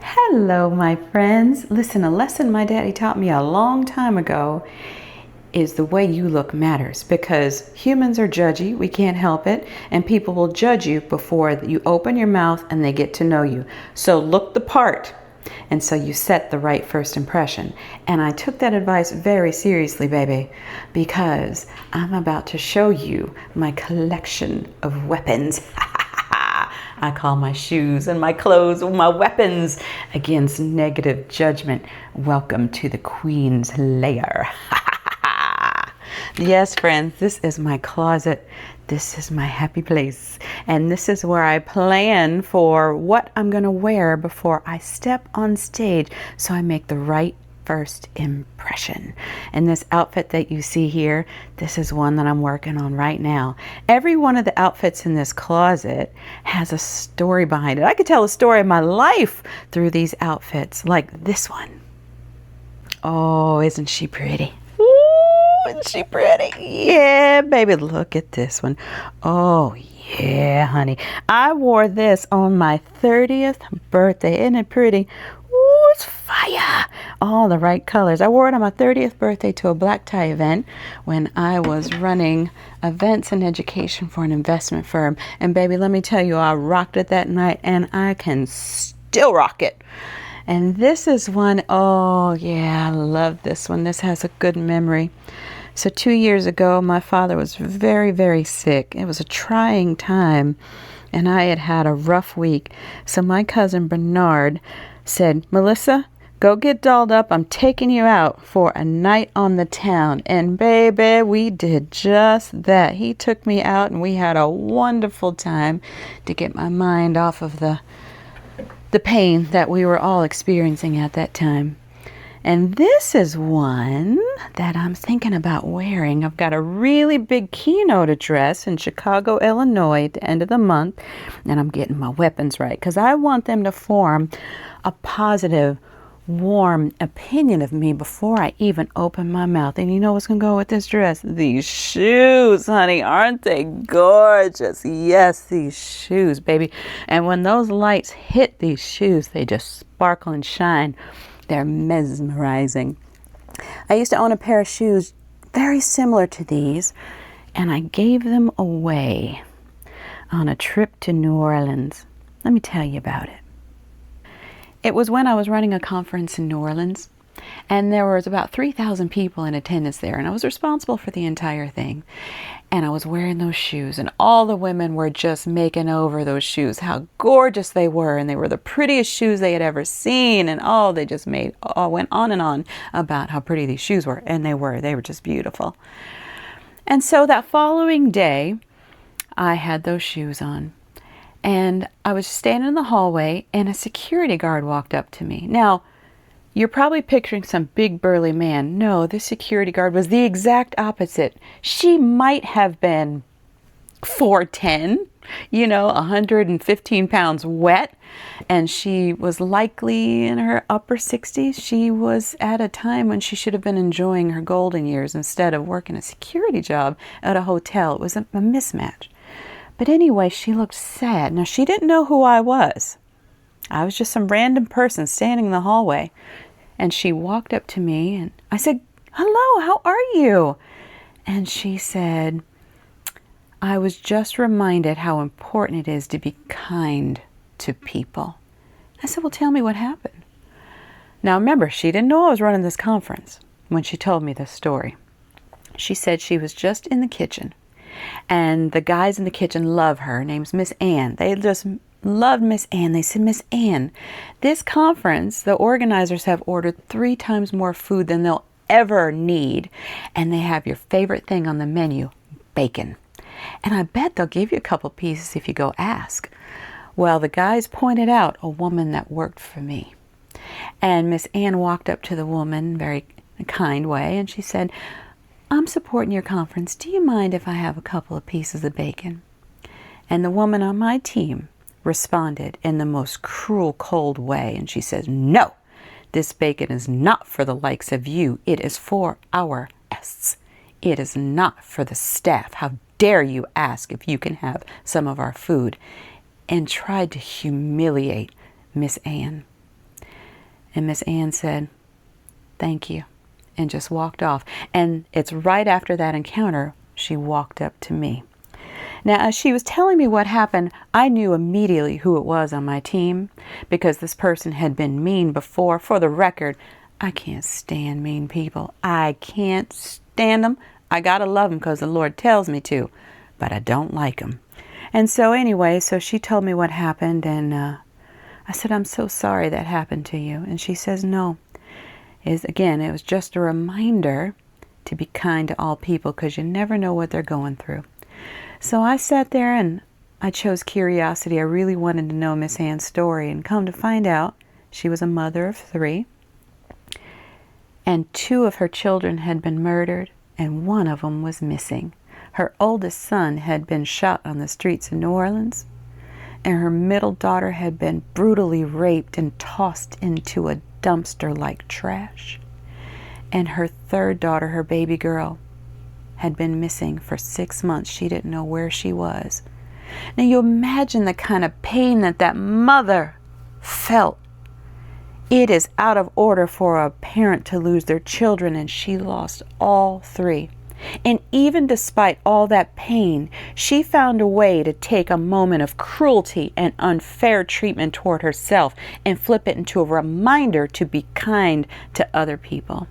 Hello, my friends. Listen, a lesson my daddy taught me a long time ago is the way you look matters, because humans are judgy, we can't help it, and people will judge you before you open your mouth and they get to know you. So look the part, and so you set the right first impression. And I took that advice very seriously, baby, because I'm about to show you my collection of weapons. I call my shoes and my clothes my weapons against negative judgment. Welcome to the Queen's Lair. Yes, friends, this is my closet. This is my happy place. And this is where I plan for what I'm going to wear before I step on stage, so I make the right first impression. And this outfit that you see here, this is one that I'm working on right now. Every one of the outfits in this closet has a story behind it. I could tell a story of my life through these outfits, like this one. Oh, isn't she pretty? Ooh, isn't she pretty? Yeah, baby, look at this one. Oh, yeah, honey. I wore this on my 30th birthday. Isn't it pretty? Ooh, it's fire. All the right colors. I wore it on my 30th birthday to a black tie event when I was running events and education for an investment firm. And baby, let me tell you, I rocked it that night, and I can still rock it. And this is one, oh yeah, I love this one. This has a good memory. So 2 years ago, my father was very, very sick. It was a trying time, and I had had a rough week. So my cousin Bernard said, Melissa, go get dolled up. I'm taking you out for a night on the town. And baby, we did just that. He took me out, and we had a wonderful time to get my mind off of the pain that we were all experiencing at that time. And this is one that I'm thinking about wearing. I've got a really big keynote address in Chicago, Illinois at the end of the month, and I'm getting my weapons right because I want them to form a positive, warm opinion of me before I even open my mouth. And you know what's going to go with this dress? These shoes, honey. Aren't they gorgeous? Yes, these shoes, baby. And when those lights hit these shoes, they just sparkle and shine. They're mesmerizing. I used to own a pair of shoes very similar to these, and I gave them away on a trip to New Orleans. Let me tell you about it. It was when I was running a conference in New Orleans, and there was about 3,000 people in attendance there, and I was responsible for the entire thing. And I was wearing those shoes, and all the women were just making over those shoes, how gorgeous they were, and they were the prettiest shoes they had ever seen, and they just went on and on about how pretty these shoes were, and they were just beautiful. And so that following day, I had those shoes on. And I was standing in the hallway, and a security guard walked up to me. Now, you're probably picturing some big burly man. No, this security guard was the exact opposite. She might have been 4'10", 115 pounds wet, and she was likely in her upper 60s. She was at a time when she should have been enjoying her golden years instead of working a security job at a hotel. It was a mismatch. But anyway, she looked sad. Now, she didn't know who I was. I was just some random person standing in the hallway. And she walked up to me, and I said, "Hello, how are you?" And she said, "I was just reminded how important it is to be kind to people." I said, "Well, tell me what happened." Now, remember, she didn't know I was running this conference when she told me this story. She said she was just in the kitchen, and the guys in the kitchen love her. Her name's Miss Ann. They just loved Miss Ann. They said, "Miss Ann, this conference, the organizers have ordered 3 times more food than they'll ever need, and they have your favorite thing on the menu, bacon. And I bet they'll give you a couple pieces if you go ask." Well, the guys pointed out a woman that worked for me. And Miss Ann walked up to the woman very kind way, and she said, "I'm supporting your conference. Do you mind if I have a couple of pieces of bacon?" And the woman on my team responded in the most cruel, cold way, and she says, "No, this bacon is not for the likes of you. It is for our guests. It is not for the staff. How dare you ask if you can have some of our food?" And tried to humiliate Miss Ann. And Miss Ann said, "Thank you," and just walked off. And it's right after that encounter, she walked up to me. Now, as she was telling me what happened, I knew immediately who it was on my team because this person had been mean before. For the record, I can't stand mean people. I can't stand them. I gotta love them because the Lord tells me to, but I don't like them. And so anyway, so she told me what happened, and I said, "I'm so sorry that happened to you." And she says, "No. Again, it was just a reminder to be kind to all people because you never know what they're going through." So I sat there and I chose curiosity. I really wanted to know Miss Ann's story, and come to find out, she was a mother of 3, and 2 of her children had been murdered, and 1 of them was missing. Her oldest son had been shot on the streets of New Orleans, and her middle daughter had been brutally raped and tossed into a dumpster like trash. And her 3rd daughter, her baby girl, had been missing for 6 months. She didn't know where she was. Now you imagine the kind of pain that mother felt. It is out of order for a parent to lose their children, and she lost all 3. And even despite all that pain, she found a way to take a moment of cruelty and unfair treatment toward herself and flip it into a reminder to be kind to other people.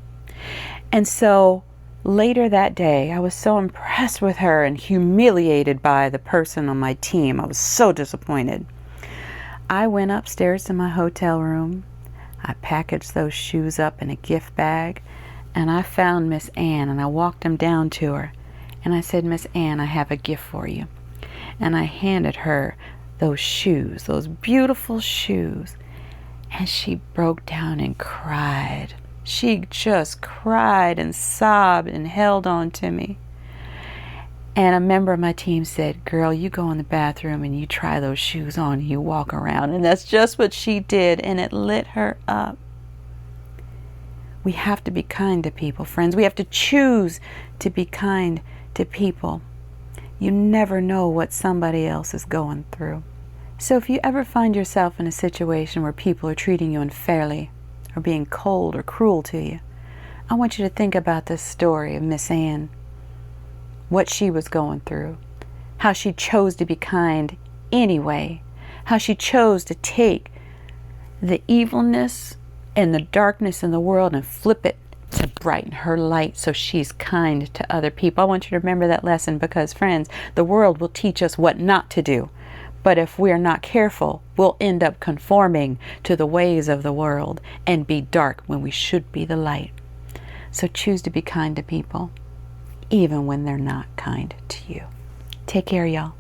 And so later that day, I was so impressed with her and humiliated by the person on my team. I was so disappointed. I went upstairs to my hotel room. I packaged those shoes up in a gift bag, and I found Miss Ann, and I walked them down to her. And I said, "Miss Ann, I have a gift for you." And I handed her those shoes, those beautiful shoes. And she broke down and cried. She just cried and sobbed and held on to me. And a member of my team said, "Girl, you go in the bathroom and you try those shoes on and you walk around." And that's just what she did, and it lit her up. We have to be kind to people, friends. We have to choose to be kind to people. You never know what somebody else is going through. So if you ever find yourself in a situation where people are treating you unfairly, or being cold or cruel to you, I want you to think about this story of Miss Ann, what she was going through, how she chose to be kind anyway, how she chose to take the evilness and the darkness in the world and flip it to brighten her light so she's kind to other people. I want you to remember that lesson because, friends, the world will teach us what not to do. But if we're not careful, we'll end up conforming to the ways of the world and be dark when we should be the light. So choose to be kind to people, even when they're not kind to you. Take care, y'all.